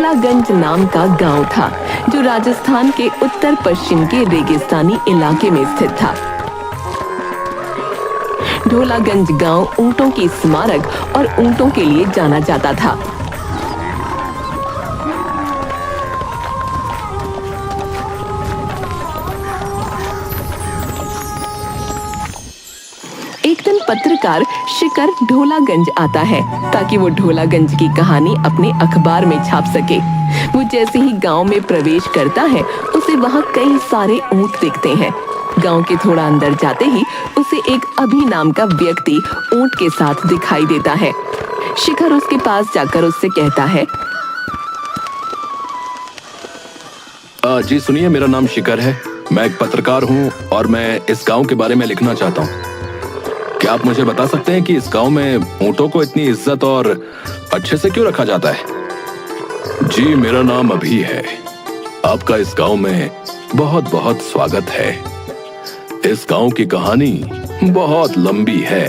ढोलागंज नाम का गांव था जो राजस्थान के उत्तर पश्चिम के रेगिस्तानी इलाके में स्थित था। ढोलागंज गांव ऊंटों की स्मारक और ऊंटों के लिए जाना जाता था। एक दिन पत्रकार शिकर ढोलागंज आता है ताकि वो ढोलागंज की कहानी अपने अखबार में छाप सके। वो जैसे ही गांव में प्रवेश करता है उसे वहां कई सारे ऊंट दिखते हैं। गांव के थोड़ा अंदर जाते ही उसे एक अभी नाम का व्यक्ति ऊंट के साथ दिखाई देता है। शिखर उसके पास जाकर उससे कहता है, जी सुनिए, मेरा नाम शिखर है। मैं एक पत्रकार हूँ और मैं इस गांव के बारे में लिखना चाहता हूँ। क्या आप मुझे बता सकते हैं कि इस गांव में ऊंटों को इतनी इज्जत और अच्छे से क्यों रखा जाता है? जी, मेरा नाम अभी है। आपका इस गांव में बहुत बहुत स्वागत है। इस गांव की कहानी बहुत लंबी है।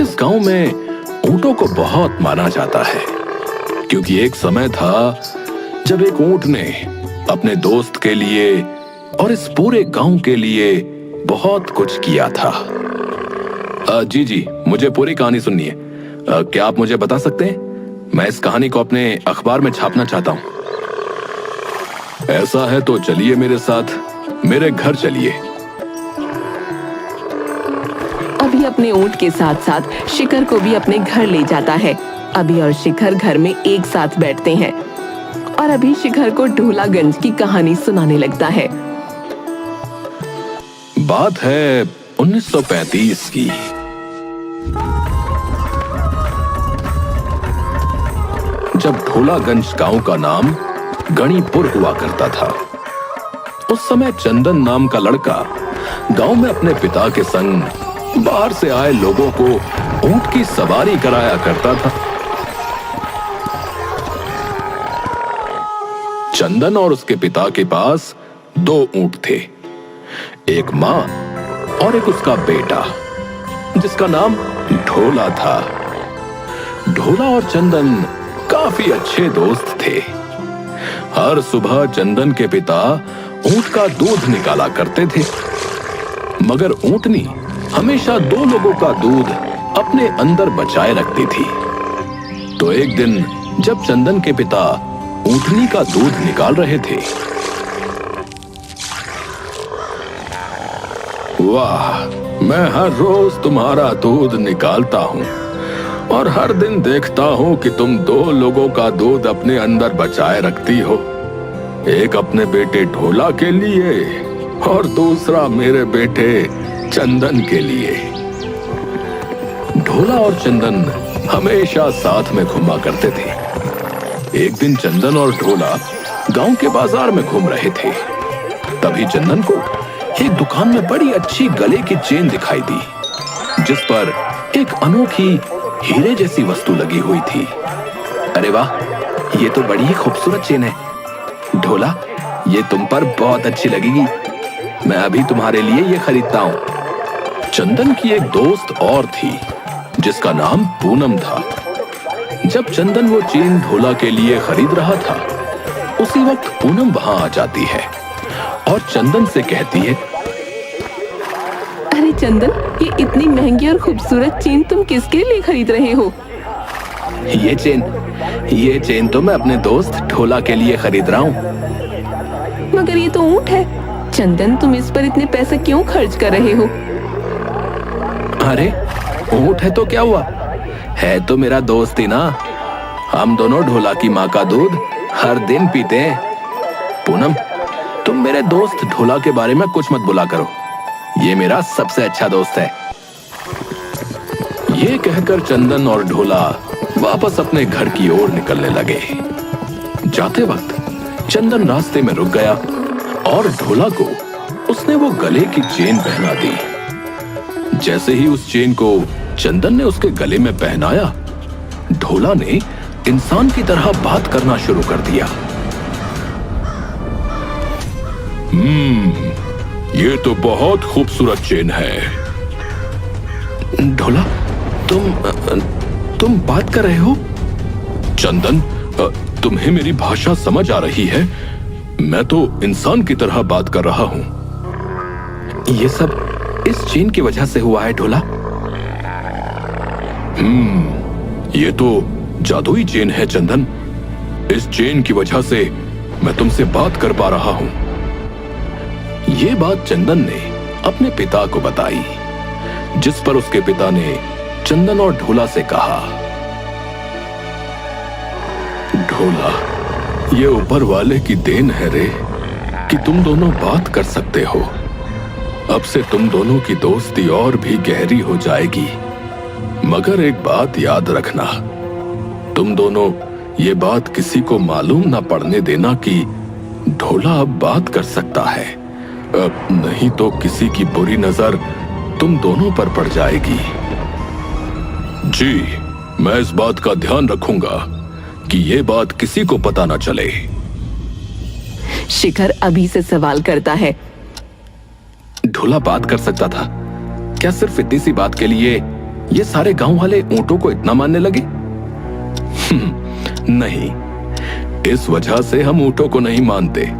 इस गांव में ऊंटों को बहुत माना जाता है क्योंकि एक समय था जब एक ऊंट ने अपने दोस्त के लिए और इस पूरे गांव के लिए बहुत कुछ किया था। जी, मुझे पूरी कहानी सुननी है। क्या आप मुझे बता सकते हैं? मैं इस कहानी को अपने अखबार में छापना चाहता हूँ। ऐसा है तो चलिए मेरे साथ, मेरे घर चलिए। अभी अपने ऊंट के साथ साथ शिखर को भी अपने घर ले जाता है। अभी और शिखर घर में एक साथ बैठते हैं और अभी शिखर को ढोलागंज की कहानी सुनाने लगता है। बात है 1935 की। जब ढोलागंज गांव का नाम गणिपुर हुआ करता था। उस समय चंदन नाम का लड़का गांव में अपने पिता के संग बाहर से आए लोगों को ऊंट की सवारी कराया करता था। चंदन और उसके पिता के पास 2 ऊंट थे, एक मां और एक उसका बेटा जिसका नाम ढोला था। ढोला और चंदन काफी अच्छे दोस्त थे। हर सुबह चंदन के पिता ऊंट का दूध निकाला करते थे, मगर ऊंटनी हमेशा 2 लोगों का दूध अपने अंदर बचाए रखती थी। तो एक दिन जब चंदन के पिता ऊंटनी का दूध निकाल रहे थे, वाह, मैं हर रोज तुम्हारा दूध निकालता हूँ और हर दिन देखता हूँ कि तुम 2 लोगों का दूध अपने अंदर बचाए रखती हो, एक अपने बेटे ढोला के लिए और दूसरा मेरे बेटे चंदन के लिए। ढोला और चंदन हमेशा साथ में घूमा करते थे। एक दिन चंदन और ढोला गांव के बाजार में घूम रहे थे। तभी चंदन को एक दुकान में बड़ी अच्छी गले की चेन दिखाई दी जिस पर एक अनोखी हीरे जैसी वस्तु लगी हुई थी। अरे वाह, ये तो बड़ी ही खूबसूरत चेन है। ढोला, ये तुम पर बहुत अच्छी लगेगी। मैं अभी तुम्हारे लिए ये खरीदता हूँ। चंदन की एक दोस्त और थी जिसका नाम पूनम था। जब चंदन वो चेन ढोला के लिए खरीद रहा था, उसी वक्त पूनम वहां आ जाती है और चंदन से कहती है, अरे चंदन, ये इतनी महंगी और खूबसूरत चेन तुम किसके लिए खरीद रहे हो? ये चेन तो मैं अपने दोस्त ढोला के लिए खरीद रहा हूँ। मगर ये तो ऊंट है। चंदन, तुम इस पर इतने पैसे क्यों खर्च कर रहे हो? अरे ऊंट है तो क्या हुआ, है तो मेरा दोस्त ही ना। हम दोनों ढोला की माँ का दूध हर दिन पीते हैं। पूनम, तुम मेरे दोस्त ढोला के बारे में कुछ मत बोला करो, ये मेरा सबसे अच्छा दोस्त है। ये कहकर चंदन और ढोला वापस अपने घर की ओर निकलने लगे। जाते वक्त चंदन रास्ते में रुक गया और ढोला को उसने वो गले की चेन पहना दी। जैसे ही उस चेन को चंदन ने उसके गले में पहनाया, ढोला ने इंसान की तरह बात करना शुरू कर दिया। ये तो बहुत खूबसूरत चेन है। ढोला, तुम बात कर रहे हो? चंदन, तुम्हें मेरी भाषा समझ आ रही है? मैं तो इंसान की तरह बात कर रहा हूं। ये सब इस चेन की वजह से हुआ है ढोला। ये तो जादुई चेन है चंदन। इस चेन की वजह से मैं तुमसे बात कर पा रहा हूं। ये बात चंदन ने अपने पिता को बताई, जिस पर उसके पिता ने चंदन और ढोला से कहा, ढोला, ये ऊपर वाले की देन है रे कि तुम दोनों बात कर सकते हो। अब से तुम दोनों की दोस्ती और भी गहरी हो जाएगी। मगर एक बात याद रखना, तुम दोनों ये बात किसी को मालूम ना पड़ने देना कि ढोला अब बात कर सकता है। अब नहीं तो किसी की बुरी नजर तुम दोनों पर पड़ जाएगी। जी, मैं इस बात का ध्यान रखूंगा कि ये बात किसी को पता ना चले। शिखर अभी से सवाल करता है। ढोला बात कर सकता था? क्या सिर्फ इतनी सी बात के लिए ये सारे गांव वाले ऊंटों को इतना मानने लगे? नहीं, इस वजह से हम ऊंटों को नहीं मानते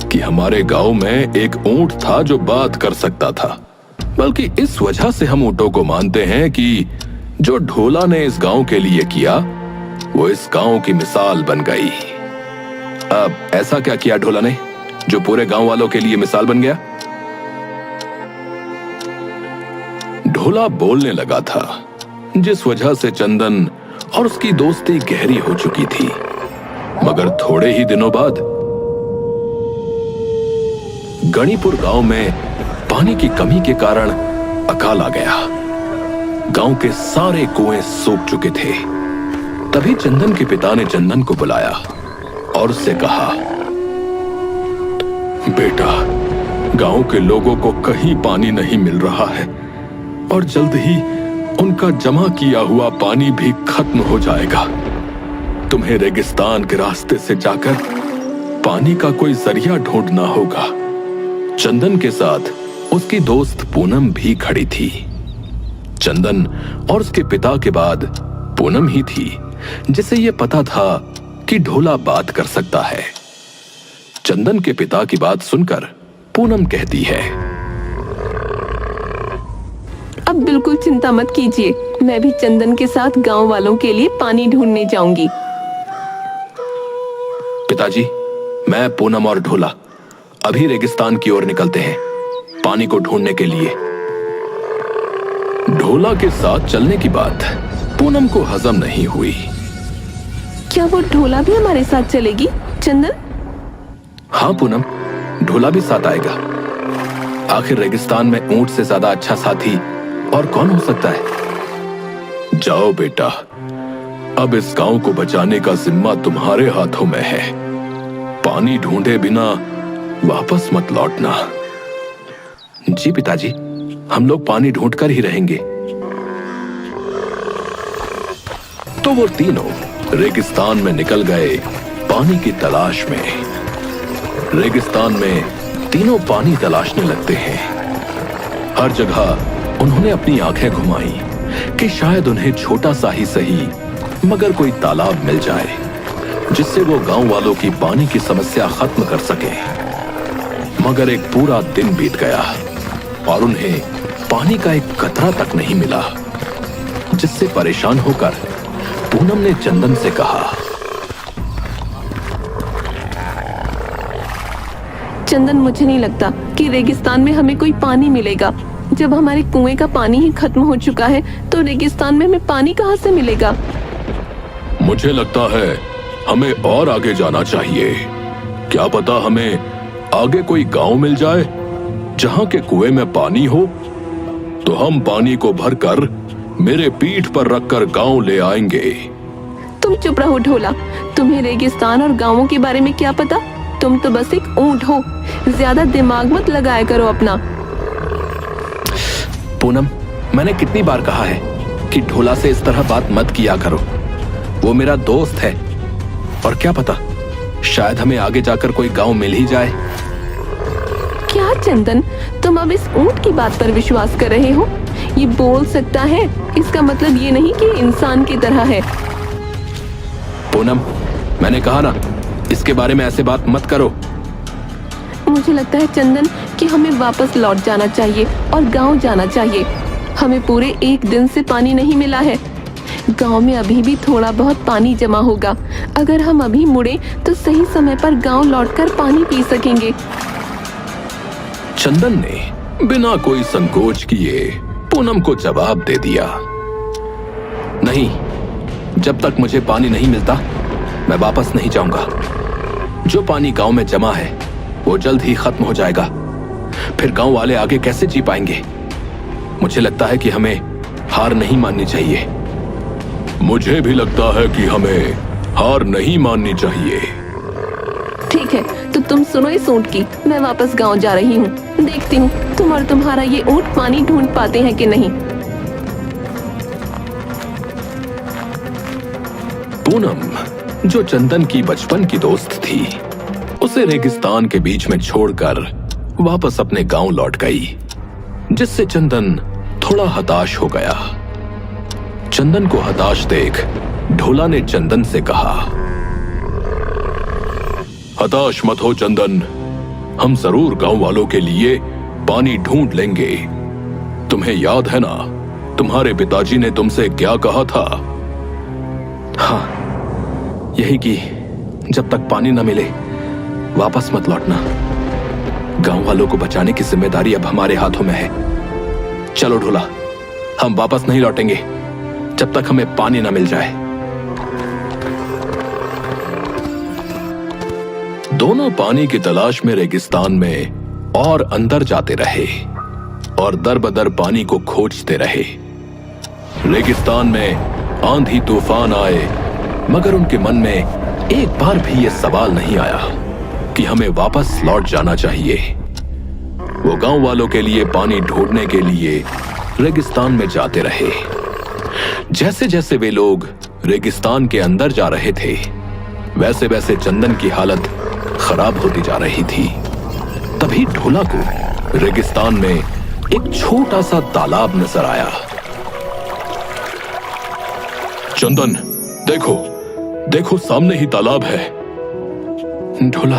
कि हमारे गांव में एक ऊंट था जो बात कर सकता था, बल्कि इस वजह से हम ऊंटों को मानते हैं कि जो ढोला ने इस गांव के लिए किया वो इस गांव की मिसाल बन गई। अब ऐसा क्या किया ढोला ने जो पूरे गांव वालों के लिए मिसाल बन गया? ढोला बोलने लगा था, जिस वजह से चंदन और उसकी दोस्ती गहरी हो चुकी थी। मगर थोड़े ही दिनों बाद गणिपुर गांव में पानी की कमी के कारण अकाल आ गया। गांव के सारे कुएं सूख चुके थे। तभी चंदन के पिता ने चंदन को बुलाया और उससे कहा, बेटा, गांव के लोगों को कहीं पानी नहीं मिल रहा है और जल्द ही उनका जमा किया हुआ पानी भी खत्म हो जाएगा। तुम्हें रेगिस्तान के रास्ते से जाकर पानी का कोई जरिया ढूंढना होगा। चंदन के साथ उसकी दोस्त पूनम भी खड़ी थी। चंदन और उसके पिता के बाद पूनम ही थी जिसे यह पता था कि ढोला बात कर सकता है। चंदन के पिता की बात सुनकर पूनम कहती है, अब बिल्कुल चिंता मत कीजिए, मैं भी चंदन के साथ गांव वालों के लिए पानी ढूंढने जाऊंगी। पिताजी, मैं, पूनम और ढोला अभी रेगिस्तान की ओर निकलते हैं पानी को ढूंढने के लिए। ढोला के साथ चलने की बात पूनम को हजम नहीं हुई। क्या वो ढोला भी हमारे साथ चलेगी चंदन? हाँ पूनम, ढोला भी साथ आएगा। आखिर रेगिस्तान में ऊंट से ज्यादा अच्छा साथी और कौन हो सकता है। जाओ बेटा, अब इस गांव को बचाने का जिम्मा तुम्हारे हाथों में है। पानी ढूंढे बिना वापस मत लौटना। जी पिताजी, हम लोग पानी ढूंढकर ही रहेंगे। तो वो तीनों रेगिस्तान में निकल गए पानी की तलाश में। रेगिस्तान में तीनों पानी तलाशने लगते हैं। हर जगह उन्होंने अपनी आंखें घुमाई कि शायद उन्हें छोटा सा ही सही मगर कोई तालाब मिल जाए जिससे वो गांव वालों की पानी की समस्या खत्म कर सके। मगर एक पूरा दिन बीत गया और उन्हें पानी का एक कतरा तक नहीं मिला, जिससे परेशान होकर पूनम ने चंदन से कहा, चंदन, मुझे नहीं लगता कि रेगिस्तान में हमें कोई पानी मिलेगा। जब हमारे कुएं का पानी ही खत्म हो चुका है तो रेगिस्तान में हमें पानी कहां से मिलेगा? मुझे लगता है हमें और आगे जाना चाहिए। क्या पता हमें आगे कोई गांव मिल जाए जहां के कुएं में पानी हो, तो हम पानी को भरकर मेरे पीठ पर रखकर गांव ले आएंगे। तुम चुप रहो ढोला, तुम्हें रेगिस्तान और गांवों के बारे में क्या पता? तुम तो बस एक ऊंट हो, ज्यादा दिमाग मत लगाया करो अपना। पूनम, मैंने कितनी बार कहा है कि ढोला से इस तरह बात मत किया करो। वो मेरा दोस्त है और क्या पता शायद हमें आगे जाकर कोई गांव मिल ही जाए। क्या चंदन, तुम अब इस ऊंट की बात पर विश्वास कर रहे हो? ये बोल सकता है, इसका मतलब ये नहीं कि इंसान की तरह है। पूनम, मैंने कहा ना, इसके बारे में ऐसे बात मत करो। मुझे लगता है चंदन कि हमें वापस लौट जाना चाहिए और गांव जाना चाहिए। हमें पूरे 1 दिन से पानी नहीं मिला है। गांव में अभी भी थोड़ा बहुत पानी जमा होगा। अगर हम अभी मुड़े तो सही समय पर गांव लौटकर पानी पी सकेंगे। चंदन ने बिना कोई संकोच किए पूनम को जवाब दे दिया। नहीं, जब तक मुझे पानी नहीं मिलता मैं वापस नहीं जाऊंगा। जो पानी गांव में जमा है वो जल्द ही खत्म हो जाएगा। फिर गांव वाले आगे कैसे जी पाएंगे? मुझे लगता है कि हमें हार नहीं माननी चाहिए। मुझे भी लगता है कि हमें हार नहीं माननी चाहिए। ठीक है, तो तुम सुनो इस ऊंट की। मैं वापस गांव जा रही हूँ। देखती हूँ तुम और तुम्हारा ये ऊंट पानी ढूंढ पाते हैं कि नहीं। पूनम, जो चंदन की बचपन की दोस्त थी, उसे रेगिस्तान के बीच में छोड़कर वापस अपने गांव लौट गई, जिससे चंदन थोड़ा हताश हो गया। चंदन को हताश देख ढोला ने चंदन से कहा, हताश मत हो चंदन, हम जरूर गांव वालों के लिए पानी ढूंढ लेंगे। तुम्हें याद है ना, तुम्हारे पिताजी ने तुमसे क्या कहा था? हाँ, यही कि जब तक पानी न मिले वापस मत लौटना। गांव वालों को बचाने की जिम्मेदारी अब हमारे हाथों में है। चलो ढोला, हम वापस नहीं लौटेंगे जब तक हमें पानी न मिल जाए। दोनों पानी की तलाश में रेगिस्तान में और अंदर जाते रहे और दर बदर पानी को खोजते रहे। रेगिस्तान में आंधी तूफान आए, मगर उनके मन में एक बार भी यह सवाल नहीं आया कि हमें वापस लौट जाना चाहिए। वो गांव वालों के लिए पानी ढूंढने के लिए रेगिस्तान में जाते रहे। जैसे जैसे वे लोग रेगिस्तान के अंदर जा रहे थे, वैसे वैसे चंदन की हालत खराब होती जा रही थी। तभी ढोला को रेगिस्तान में एक छोटा सा तालाब नजर आया। चंदन, देखो देखो, सामने ही तालाब है। ढोला,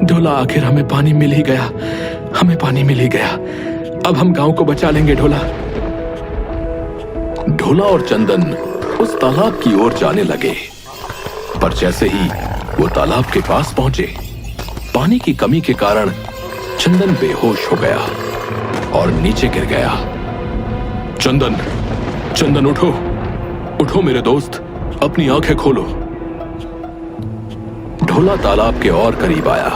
ढोला, आखिर हमें पानी मिल ही गया। हमें पानी मिल ही गया। अब हम गांव को बचा लेंगे ढोला। ढोला और चंदन उस तालाब की ओर जाने लगे, पर जैसे ही वो तालाब के पास पहुंचे, पानी की कमी के कारण चंदन बेहोश हो गया और नीचे गिर गया। चंदन, चंदन, उठो उठो मेरे दोस्त, अपनी आंखें खोलो। ढोला तालाब के और करीब आया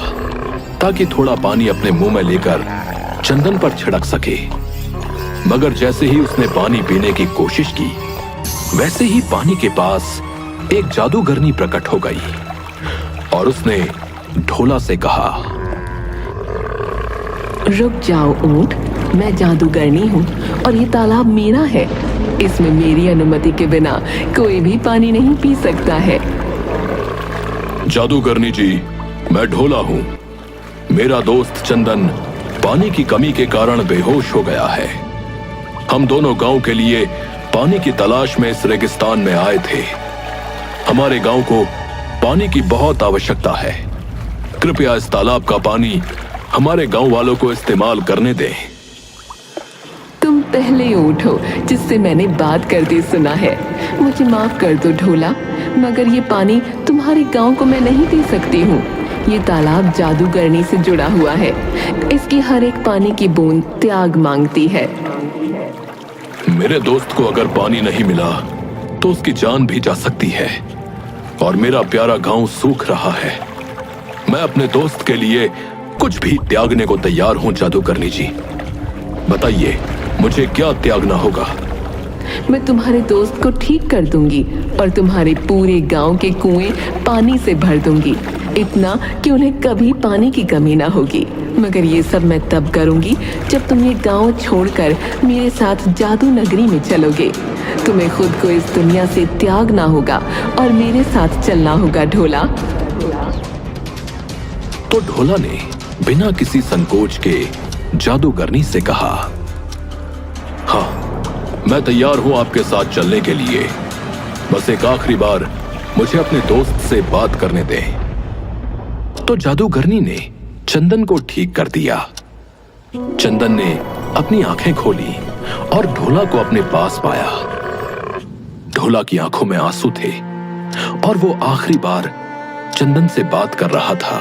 ताकि थोड़ा पानी अपने मुंह में लेकर चंदन पर छिड़क सके, मगर जैसे ही उसने पानी पीने की कोशिश की, वैसे ही पानी के पास एक जादूगरनी प्रकट हो गई और उसने ढोला से कहा, रुक जाओ ऊंट, मैं जादूगरनी हूँ और ये तालाब मेरा है। इसमें मेरी अनुमति के बिना कोई भी पानी नहीं पी सकता है। जादूगरनी जी, मैं ढोला हूं। मेरा दोस्त चंदन पानी की कमी के कारण बेहोश हो गया है। हम दोनों गांव के लिए पानी की तलाश में इस रेगिस्तान में आए थे। हमारे गांव को पानी की बहुत आवश्यकता है। कृपया इस तालाब का पानी हमारे गांव वालों को इस्तेमाल करने दें। तुम पहले ऊंट हो जिससे मैंने बात करते सुना है। मुझे माफ कर दो ढोला, मगर ये पानी तुम्हारे गांव को मैं नहीं दे सकती हूँ। ये तालाब जादूगरनी से जुड़ा हुआ है। इसकी हर एक पानी की बूंद त्याग मांगती है। मेरे दोस्त को अगर पानी नहीं मिला तो उसकी जान भी जा सकती है और मेरा प्यारा गांव सूख रहा है। मैं अपने दोस्त के लिए कुछ भी त्यागने को तैयार हूं। जादूगरनी जी, बताइए मुझे क्या त्यागना होगा? मैं तुम्हारे दोस्त को ठीक कर दूंगी और तुम्हारे पूरे गांव के कुएं पानी से भर दूंगी, इतना कि उन्हें कभी पानी की कमी ना होगी। मगर ये सब मैं तब करूंगी जब तुम ये गांव छोड़कर मेरे साथ जादू नगरी में चलोगे। तुम्हें खुद को इस दुनिया से त्यागना होगा और मेरे साथ चलना होगा ढोला। तो ढोला ने बिना किसी संकोच के जादूगरनी से कहा, हाँ, मैं तैयार हूं आपके साथ चलने के लिए। बस एक आखिरी बार मुझे अपने दोस्त से बात करने दे। तो जादूगरनी ने चंदन को ठीक कर दिया। चंदन ने अपनी आंखें खोली और ढोला को अपने पास पाया। ढोला की आंखों में आंसू थे और वो आखिरी बार चंदन से बात कर रहा था।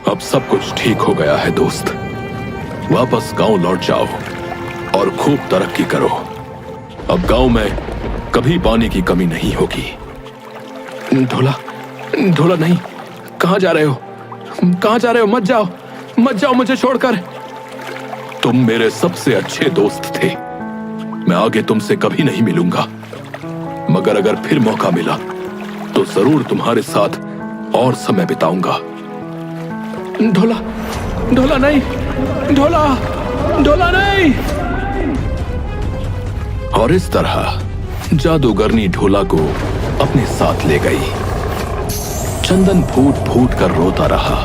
अब सब कुछ ठीक हो गया है दोस्त, वापस गांव लौट जाओ और खूब तरक्की करो। अब गांव में कभी पानी की कमी नहीं होगी। ढोला, ढोला नहीं, कहां जा रहे हो? कहां जा रहे हो? मत जाओ, मत जाओ मुझे छोड़कर। तुम मेरे सबसे अच्छे दोस्त थे। मैं आगे तुमसे कभी नहीं मिलूंगा, मगर अगर फिर मौका मिला तो जरूर तुम्हारे साथ और समय बिताऊंगा। ढोला, ढोला नहीं, ढोला, ढोला नहीं। और इस तरह जादूगरनी ढोला को अपने साथ ले गई। चंदन फूट फूट कर रोता रहा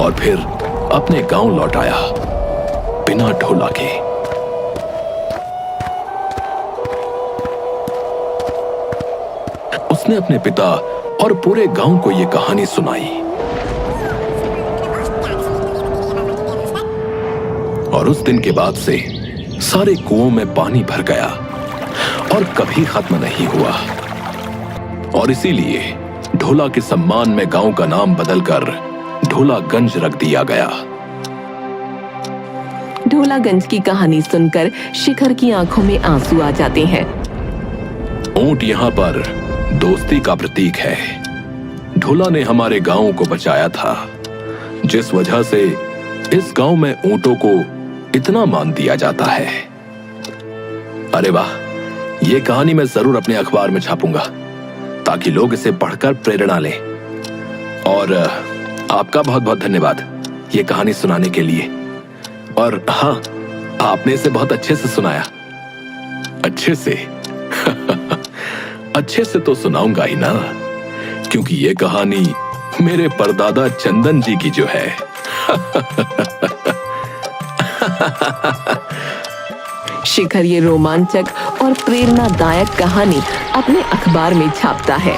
और फिर अपने गांव लौट आया बिना ढोला के। उसने अपने पिता और पूरे गांव को यह कहानी सुनाई और उस दिन के बाद से सारे कुओं में पानी भर गया और कभी खत्म नहीं हुआ। और इसीलिए ढोला के सम्मान में गांव का नाम बदलकर ढोलागंज रख दिया गया। ढोलागंज की कहानी सुनकर शिखर की आंखों में आंसू आ जाते हैं। ऊंट यहाँ पर दोस्ती का प्रतीक है। ढोला ने हमारे गांव को बचाया था, जिस वजह से इस गांव में ऊंटों को इतना मान दिया जाता है। अरे वाह, ये कहानी मैं जरूर अपने अखबार में छापूंगा ताकि लोग इसे पढ़कर प्रेरणा लें। और आपका बहुत बहुत धन्यवाद ये कहानी सुनाने के लिए। और हाँ, आपने इसे बहुत अच्छे से सुनाया। अच्छे से अच्छे से तो सुनाऊंगा ही ना, क्योंकि ये कहानी मेरे परदादा चंदन जी की जो है। शिखर ये रोमांचक और प्रेरणादायक कहानी अपने अखबार में छापता है।